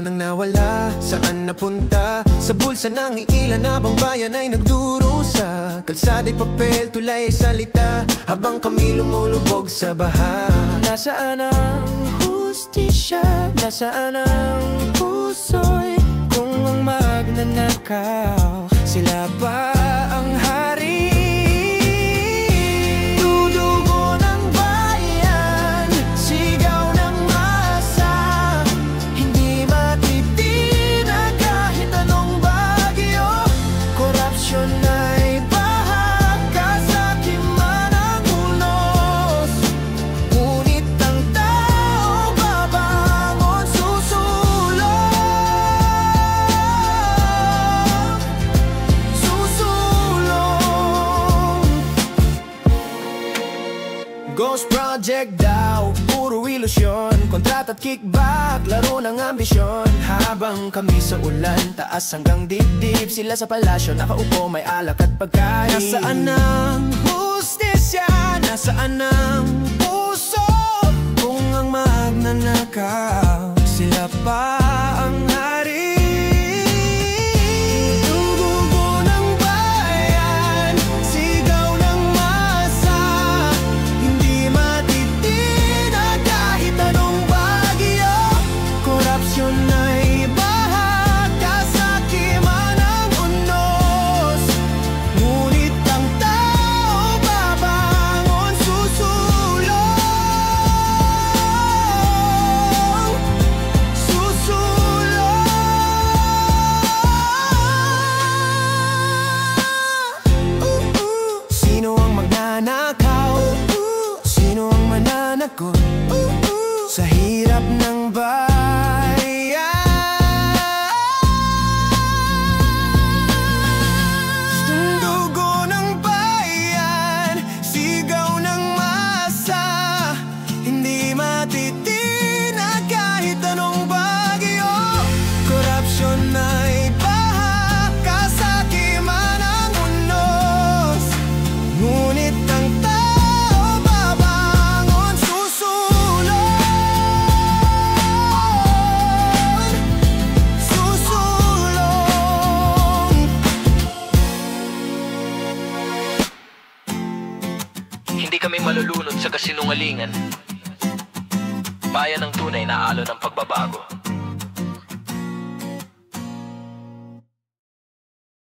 nang nawala, saan napunta? Sa bulsa ng iilan na bang bayan ay nagdurusa. Kalsada'y papel, tulay ay salita, habang kami lumulubog sa baha. Nasaan ang hustisya? Nasaan ang puso'y kung ang magnanakaw? Sila ba ang hari? Dudugo ng bayan, sigaw ng masa, hindi matitinag kahit anong bagyo. Korupsyon ay bahag, kasakiman ang unos, ngunit ang tao babangon, susulong. Ghost project daw, puro ilusyon, kontrata at kickback, laro ng ambisyon. Habang kami sa ulan, taas hanggang dibdib, sila sa palasyo, nakaupo, may alak at pagkain. Nasaan ang hustisya? Nasaan ang puso? Kung ang magnanakaw, sila pa ang hari. Sino ang mananagot sa hirap ng bayan? Dugo ng bayan, sigaw ng masa, hindi matitinag kahit anong bagyo. Korupsyon ay bahag, kasakiman ang unos, ngunit ang hindi kami malulunod sa kasinungalingan. Bayan ng tunay na alon ng pagbabago.